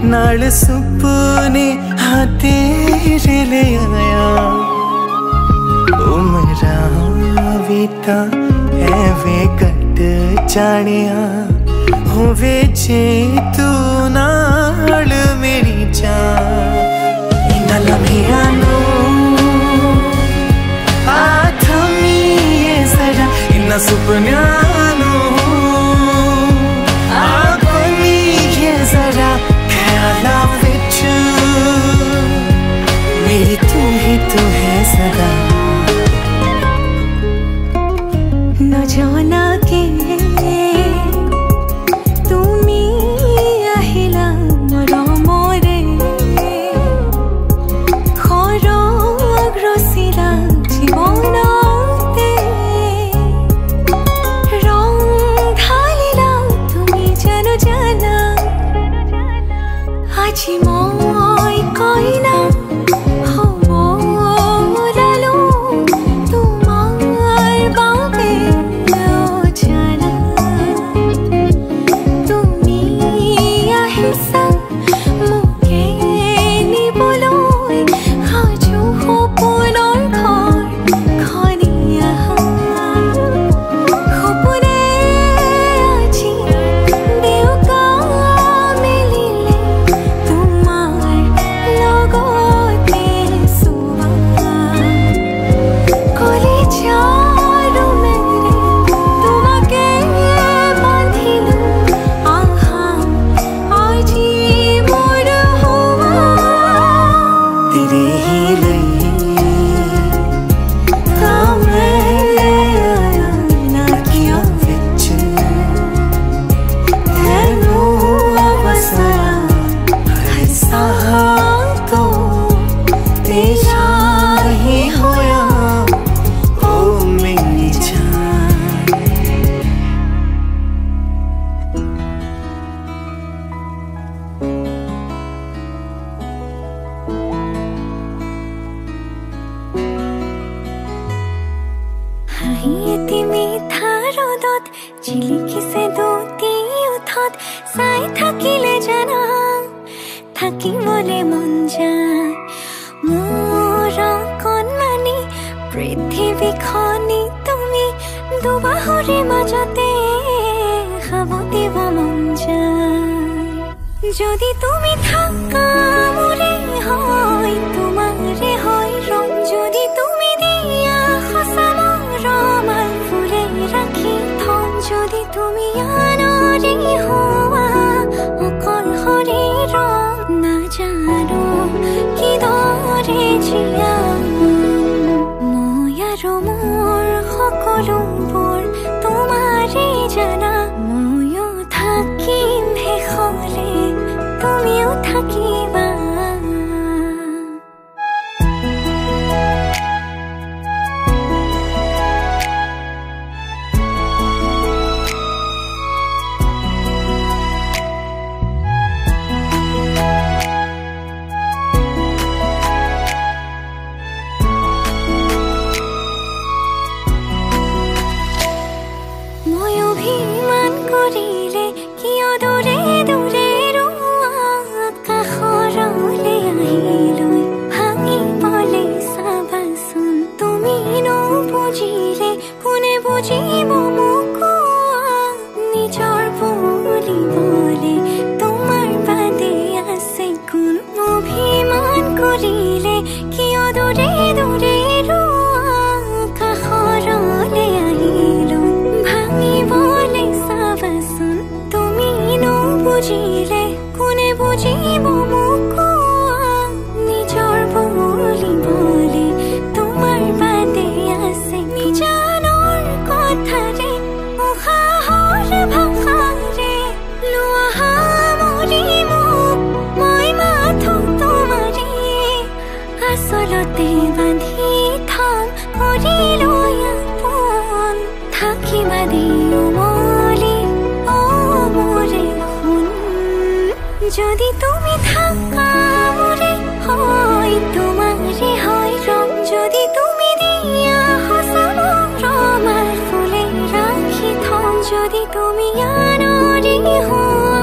नाल सुपने हाँ तेरे ले आया उमरां भी तां ऐवें कट जानिया होवे जे तू नाल मेरी जान इन्हां लम्हियां नूं आ थमीए जरा इन्हां सुपनियां नूं आ कोईए जरा ख्यालां विच मेरी तू ही तू है सदा न जाना के तुमी আহিলা মৰমৰে খৰগ ৰচিলা জীৱনতে ৰং ঢালিলা তুমি জানো জানা আজি মই কইনা থাকিবলে মন যায় মোৰ কণমানি পৃথিৱীখনি তুমি দুবাহুৰে মাজতে খাব দিব মন যায় যদি তুমি থাকা মোৰে হয় তোমাৰে হয় ৰং যদি তুমি দিয়া সঁচা মৰমৰ ফুলে ৰাখি থম যদি তুমি আনৰে হোৱা অকল শৰীৰ নাজানো কিদৰে জীয়াম মই আৰু মোৰ সকলোবোৰ তোমাৰে জানা ময়ো থাকিম শেষলে তুমিও থাকিবা যদি তুমি থাকা মোৰে হয় তোমাৰে হয় ৰং যদি তুমি দিয়া সঁচা মৰমৰ ফুলে ৰাখি থম যদি তুমি আনৰে হোৱা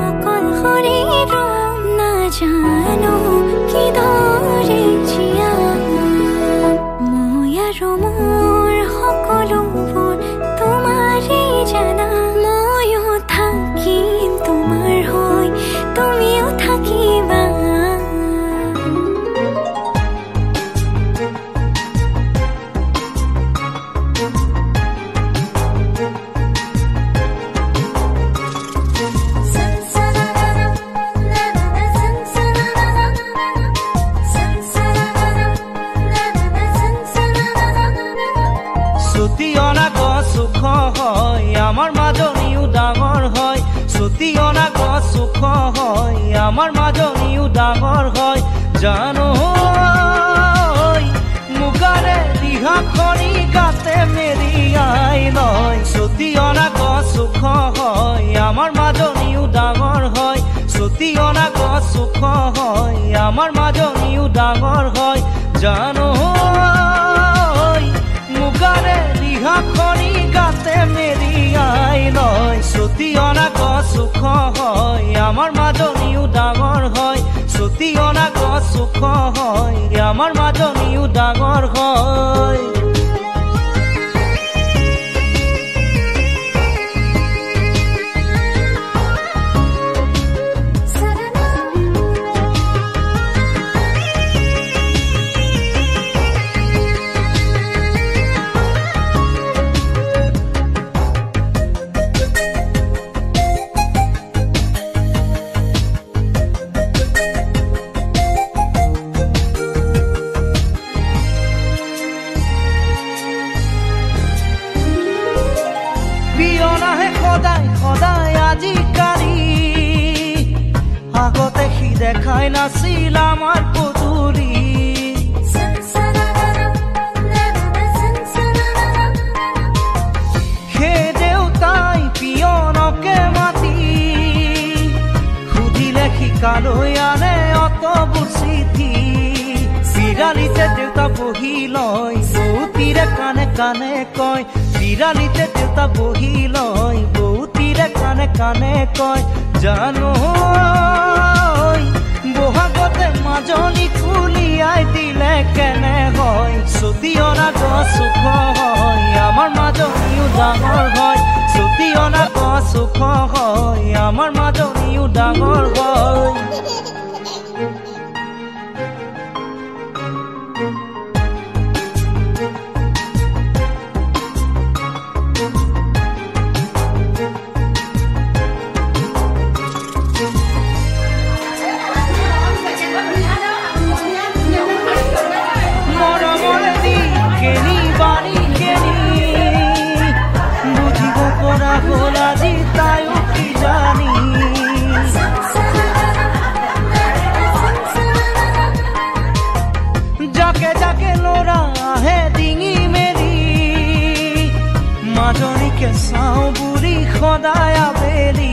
অকল শৰীৰ জানো কি দৰে জিয়া মই আৰু মোৰ সকলোবোৰ তোমাৰে জানা ময়ো থাকিম তোমাৰ হৈ তুমিও থাকিবা আমাৰ মাজনীও ডাঙৰ হয় ছুটি অনা গছ সুখ হয় আমাৰ মাজনীও ডাঙৰ হয় জানো মুগাৰে দিহাখনি গাতে মেৰিয়াই লয় ছুটি অনা গছ সুখ হয় আমাৰ মাজনীও ডাঙৰ হয় ছুটি অনা গছ সুখ হয় আমাৰ মাজনীও ডাঙৰ হয় জানো মুগাৰে দিহাখনি গাতে মেৰিয়াই লয় ছুটি অনা গছ সুখ হয় আমাৰ মাজনীও ডাঙৰ হয় ছুটি অনা গছ সুখ হয় আমাৰ মাজনীও ডাঙৰ হয় সদায় আজিকালি আগতে সি দেখাই নাছিল আমাৰ পদূলি সেই দেউতাই পিয়নকে মাতি সুধিলে শিকালৈ আনে অতবোৰ চিঠি বিৰালিতে দেউতা বহি লয় বৌতিৰে কাণে কাণে কয় বিৰালিতে দেউতা বহি লয় বৌতিৰে কাণে কাণে কয় জানো বহাগতে মাজনী ফুলিয়াই দিলে কেনে হয় ছুটি অনা গছ সুখ হয় আমাৰ মাজনীও ডাঙৰ হয় ছুটি অনা গছ সুখ হয় আমাৰ মাজনীও ডাঙৰ হয় যাকে যাকে লৰা আহে ডিঙি মেলি মাজনীকে চাওঁ বুঢ়ী সদায় আবেলি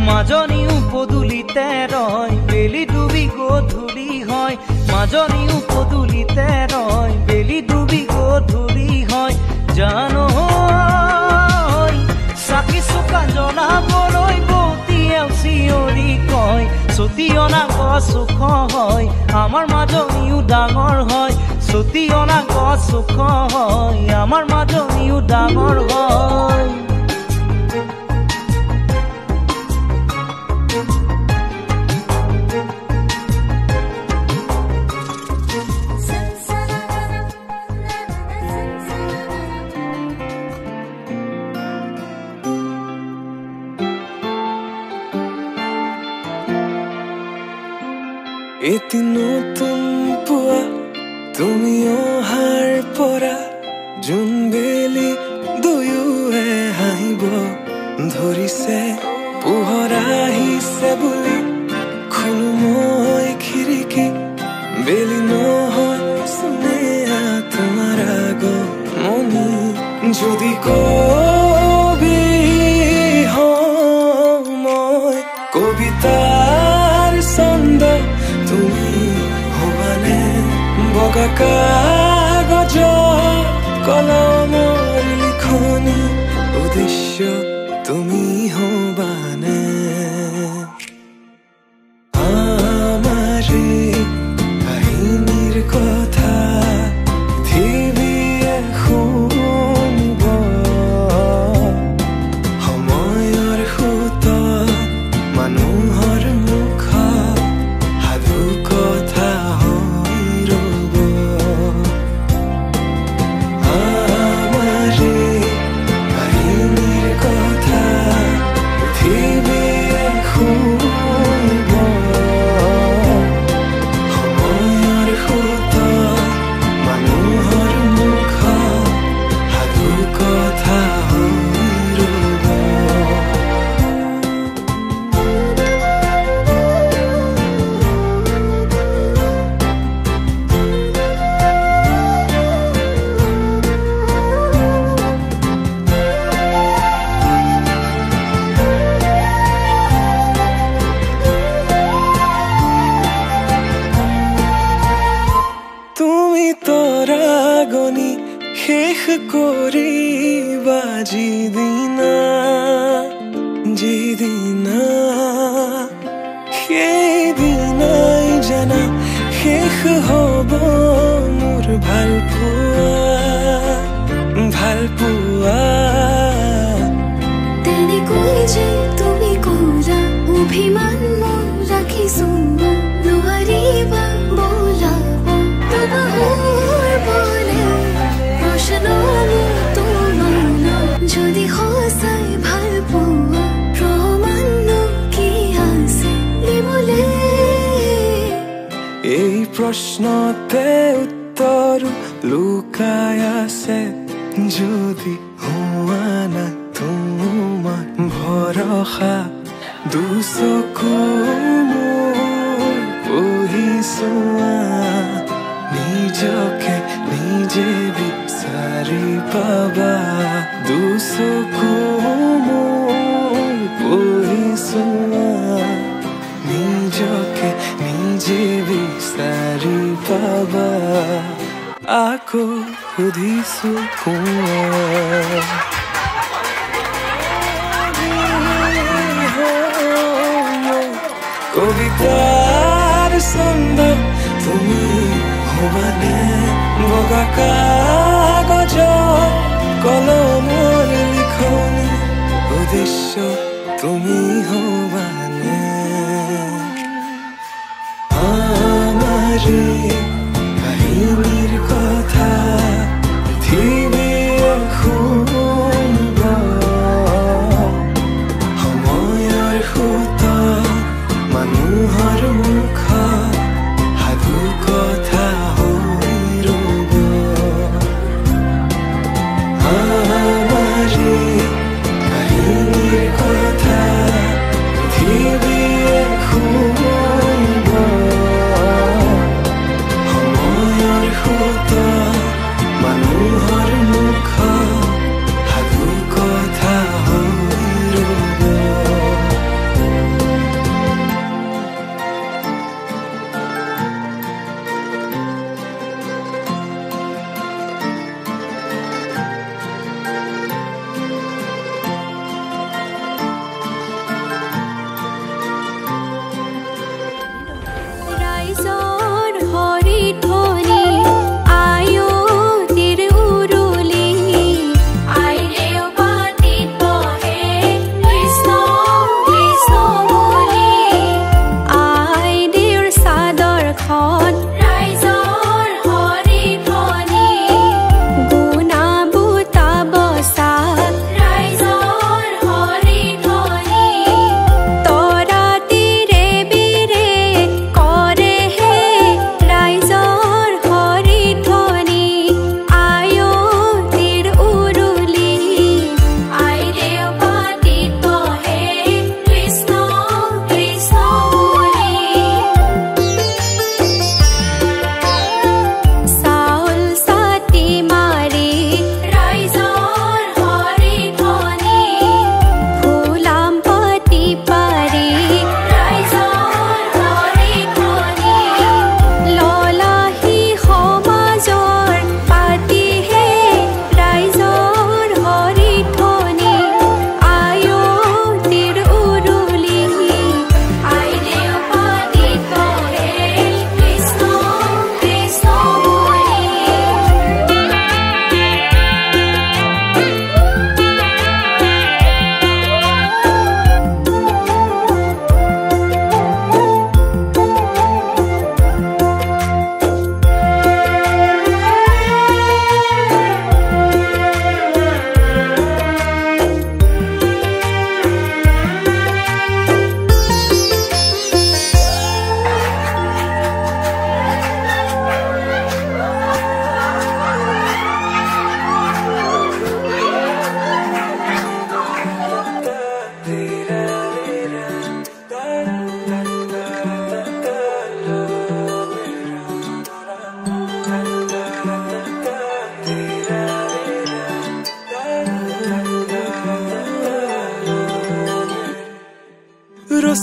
মাজনীও পদূলিতে ৰয় বেলি ডুবি গধূলি হয় মাজনীও পদূলিতে ৰয় বেলি ডুবি গধূলি হয় জানো চাকি চুকা জ্বলাবলৈ বৌতিয়ে চিঞৰি কয় ছুটি অনা গছ সুখ হয় আমাৰ মাজনীও ডাঙৰ হয় ছুটি অনা গছ সুখ হয় আমাৰ মাজনীও ডাঙৰ হয় এটি নতুন পুৱা তুমি অহাৰ পৰা জোনবেলি দুয়োৱে হাঁহিব ধৰিছে পোহৰ আহিছে বুলি খোলো মই খিৰিকী বেলি নহয় স্নেহা তোমাৰ আগমনি যদি কবি মই কবিতাৰ ছন্দ তুমি হবানে বগা কাগজ কলমৰ লিখনি উদ্দেশ্য তুমি হবানে আমাৰে কাহিনীৰ কথা পৃথিৱীয়ে শুনিব সময়ৰ সোঁতত মানুহৰ মুখত সাধু কথা হৈ ৰ'ব আমাৰে কাহিনীৰ কথা পৃথিৱীয়ে শুনিব সময়ৰ সোঁতত মানুহৰ মুখত সাধু কথা হৈ ৰ'ব তুমি তৰাগনি শেষ কৰিবা যিদিনা সেইদিনাই জানা শেষ হ'ব মোৰ ভাল পোৱা তেনেকৈ যে তুমি কৰা অভিমান মোৰ ৰাখিছো নোৱাৰিবা বোলাব তোমাৰ বলে প্ৰশ্ন তোমাৰ যদি সঁচাই ভাল পোৱা প্ৰমাণ কি আছে দিবলে এই প্ৰশ্নতে উত্তৰ লুকাই আছে যদি হোৱা না তোমাৰ ভৰসা দুচকু মোৰ পঢ়িছোৱা নিজকে নিজে বিচাৰি পাবা দুচকু মোৰ পঢ়িছোৱা নিজকে নিজে বিচাৰি পাবা আকৌ সুধিছো কবিতাৰ ছন্দ তুমি হবানে বগা কাগজ কলমৰ লিখনি উদ্দেশ্য তুমি হবানে আমাৰে কাহিনীৰ কথা পৃথিৱীয়ে শুনিব সময়ৰ সোঁতত মানুহৰ মুখত সাধু কথা হৈ ৰ'ব আমাৰে কাহিনীৰ কথা পৃথিৱীয়ে শুনিব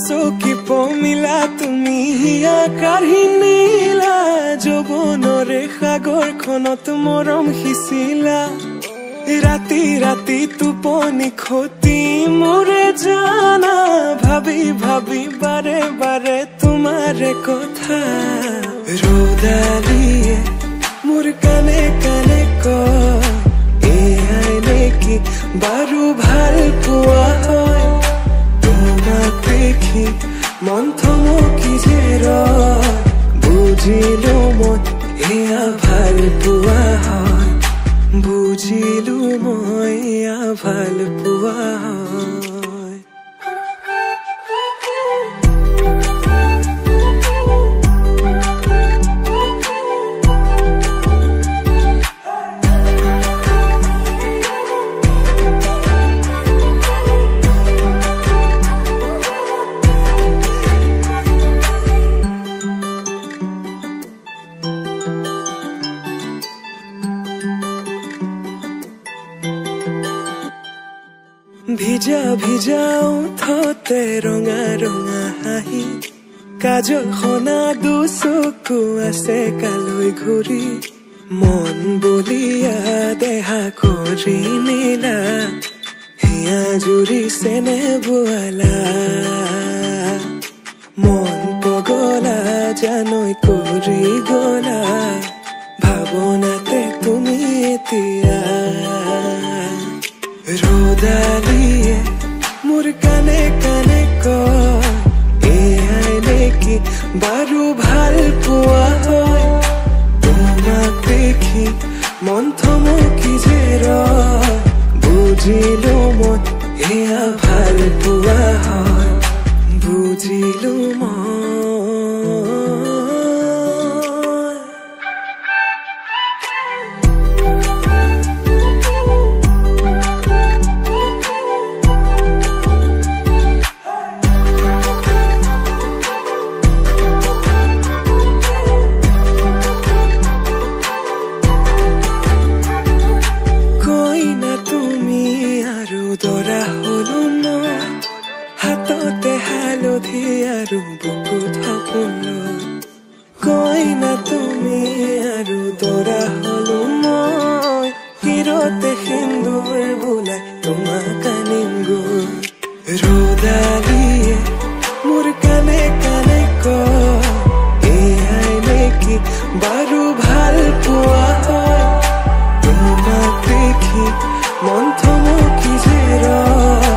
চকী পমিলা তুমি হিয়া কাঢ়ি নিলা যৌৱনৰে সাগৰখনত মৰম সিঁচিলা ৰাতি ৰাতি টোপনি খতি মোৰে জানা ভাবি ভাবি বাৰে বাৰে তোমাৰে কথা ৰ'দালিয়ে মোৰ কানে কানে কয় এয়াই নেকি বাৰু ভাল পোৱা হয় তোমাক দেখি মন থমকি যে ৰয় বুজিলো মই এয়া ভাল পোৱা হয় বুজিলো মই এয়া ভাল পোৱা হয় ভিজা ভিজা উঠতে ৰঙা ৰঙা হাঁহি কাজল সনা দুচকু আছে কালৈ ঘূৰি মন বলিয়া দেহা কৰি নিলা হিয়া জুৰি চেনে বোৱালা মন পগলা জানৈ কৰি গলা ভাৱনাতে তুমি এতিয়া ৰ'দালিয়ে মোৰ কানে কানে কয় এয়াই নেকি বাৰু ভাল পোৱা হয় তোমাক দেখি মন থমকি যে ৰয় বুজিলো মই এয়া ভাল পোৱা হয় বুজিলো মই আৰু বুকুত সপোন কইনা তুমি আৰু দৰা হলো মই হিৰতে সিন্দুৰ বোলাই তোমাক আনিম গৈ ৰ'দালিয়ে মোৰ কানে কানে কয় এয়াই নেকি বাৰু ভাল পোৱা হয় তোমাক দেখি মন থমকি যে ৰয়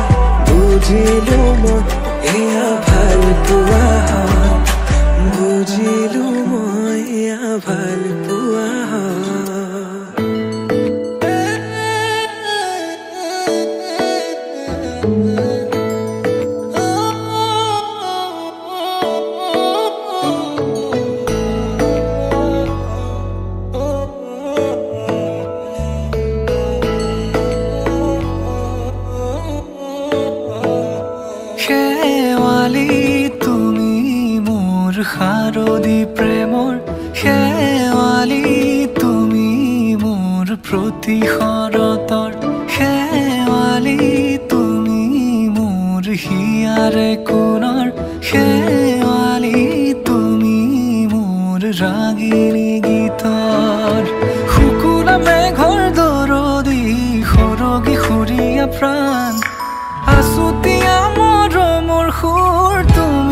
বুজিলো মই এয়া ভাল পোৱা হয় বুজিলো মই এয়া ভাল পোৱা শাৰদী প্ৰেমৰ শেৱালি তুমি মোৰ প্ৰতি শৰতৰ শেৱালি তুমি মোৰ হিয়াৰে কোণৰ শেৱালি তুমি মোৰ ৰাগিনী গীতৰ শুকুলা মেঘৰ দৰদি সৰগী সুৰীয়া প্ৰাণ আছুতীয়া মৰমৰ সুৰ তুমি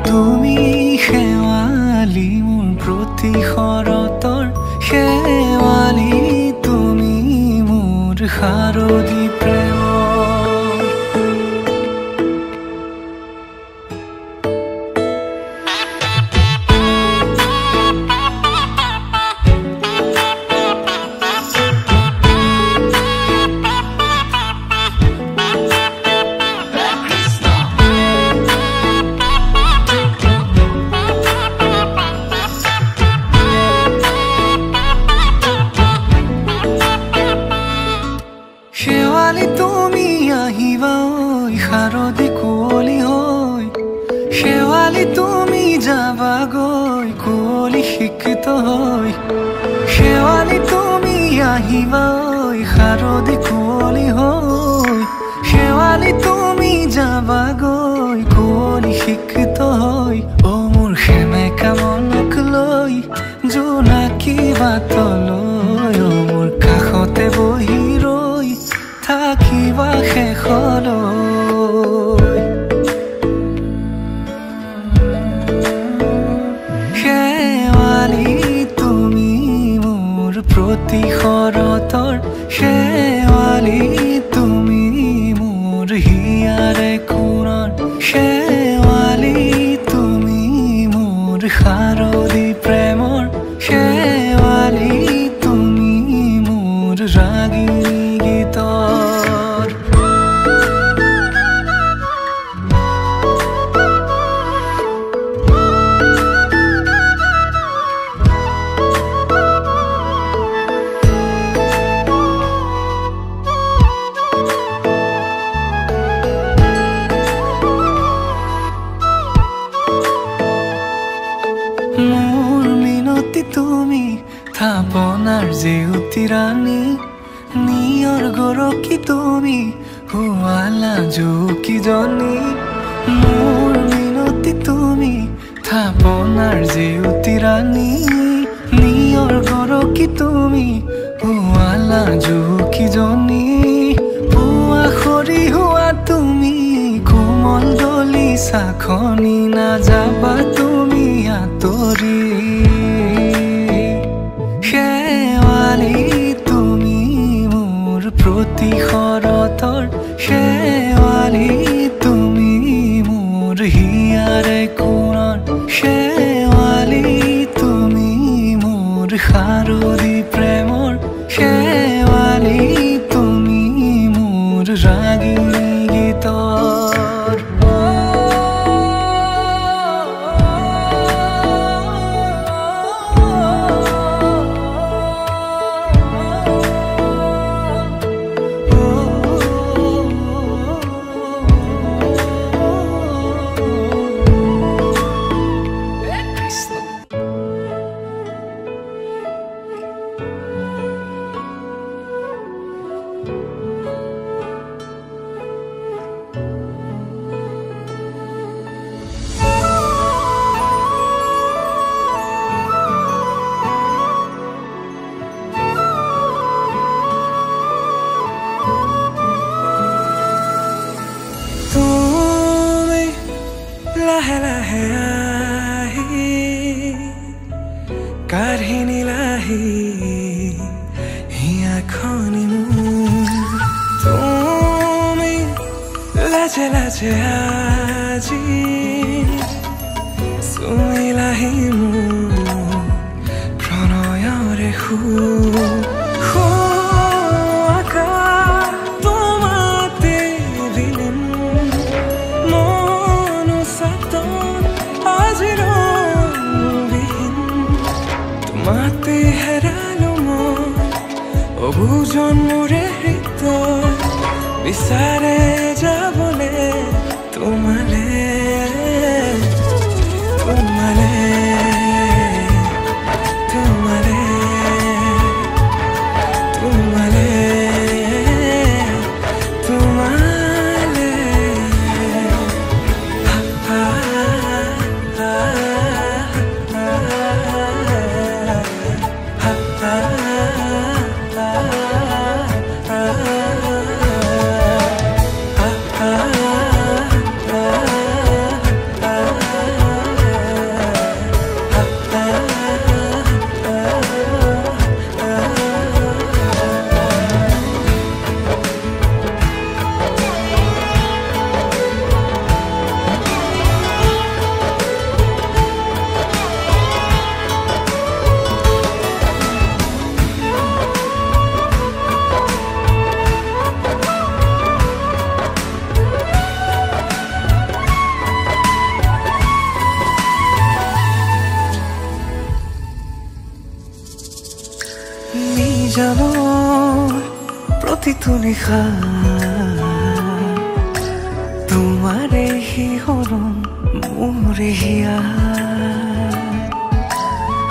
তুমি শেৱালি মোৰ প্ৰতি শৰতৰ শেৱালি তুমি মোৰ শাৰদী প্ৰেমৰ শাৰদী কুঁৱলী হৈ শেৱালি তুমি যাবা গৈ কুঁৱলী শিক্ষিত হৈ শেৱালি তুমি আহিবা শাৰদী কুঁৱলী হৈ শেৱালি তুমি যাবা শেৱালি তুমি মোৰ শাৰদী প্ৰেমৰ শেৱালি তুমি মোৰ ৰাগিনী গীতৰ মোৰ মিনতি তুমি থাপনাৰ জেউতি ৰাণী নিয়ৰ গৰকি তুমি হুৱালা জুকিজনী মোৰ মিনতি তুমি থাপনাৰ জেউতি ৰাণী নিয়ৰ গৰকি তুমি হুৱালা জুকিজনী পুৱা খৰি হোৱা তুমি কোমল দলি চাখনি নাযাবা তুমি আঁতৰি শেৱালি তুমি মোৰ প্ৰতি শৰতৰ শেৱালি তুমি মোৰ হিয়াৰে কোণৰ শেৱালি তুমি মোৰ শাৰদী প্ৰেমৰ শেৱালি তুমি মোৰ ৰাগিনী গীতৰ লাহে লাহে আহি কাঢ়ি নিলাহি হিয়াখনি মোৰ তুমি লাজে লাজে আজি চুমিলাহি মোৰ প্ৰণয়ৰে সুৰ তোমাতে হেৰালো মই অবুজন মোৰে হৃদয় বিচাৰে যাবলে তোমালে তোমালে তোমালে তোমালে তোমালে নিজামৰ প্ৰতিটো নিশা তোমাৰে শিহৰণ মোৰে হিয়া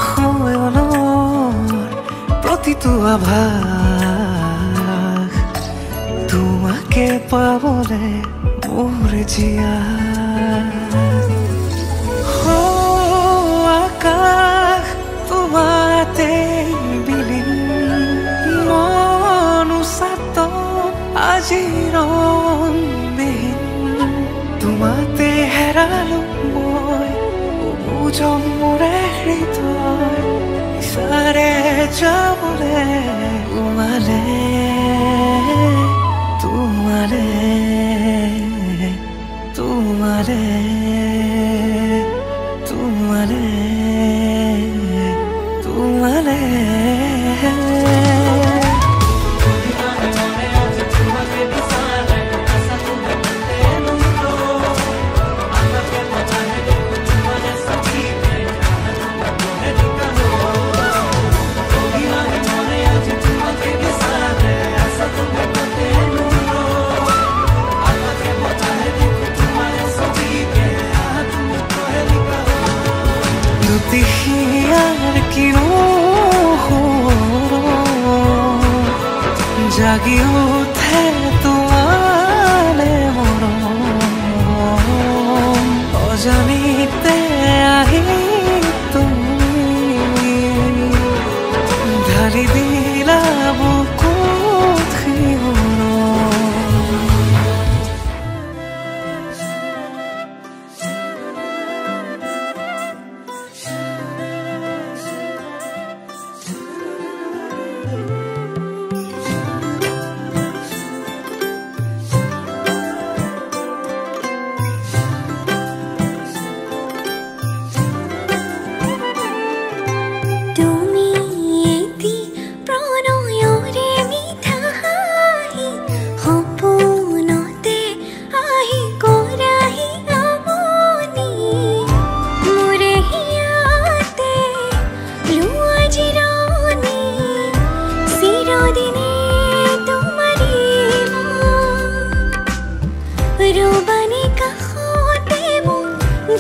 সময়নৰ প্ৰতিটো আভাস তোমাকে পাবলে মোৰে জিয়া আকাশ তোমাতে বিলীন আজিৰ তোমাতে হেৰালো মই অবুজন মোৰে হৃদয় বিচাৰে যাবলে তোমালে তোমালে তোমালে জাগি উঠে তোমালে মৰম অজানিতে আহি তুমি ঢালি দিলা বুকুত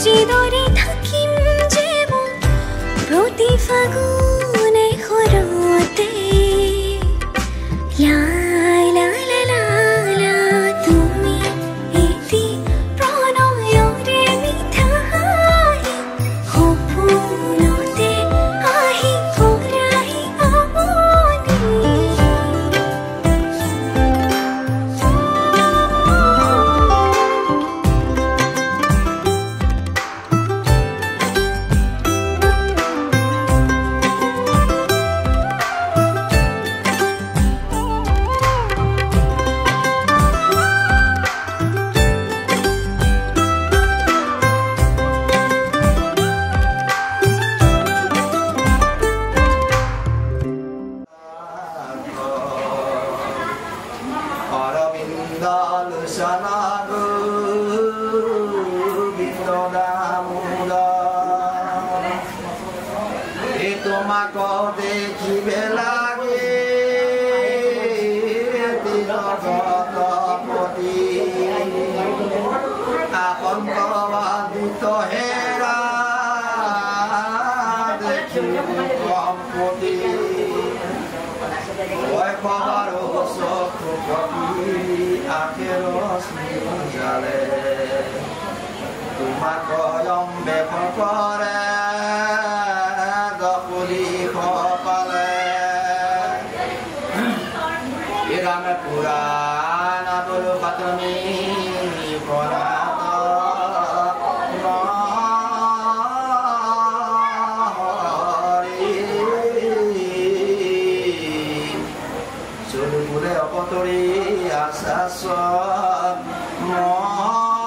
জিদরে থাকিম যেব প্রতি ফাগুনে খরতে লা লা লা লা লা তুমি এটি প্রণয়রে মিঠা সপোনতে আহি কৰাহি আমনি তোমাক দেখিবে লাগে দিনপতি আকন্তবাদিত হেৰা দেখি সম্পতি বৈভৱাৰ চকু কপি আখেৰ জালে তোমাক অম্বে কৰে Puran Abul Fatmi Purata Mahari Sudupure Opotori Asaswan Moko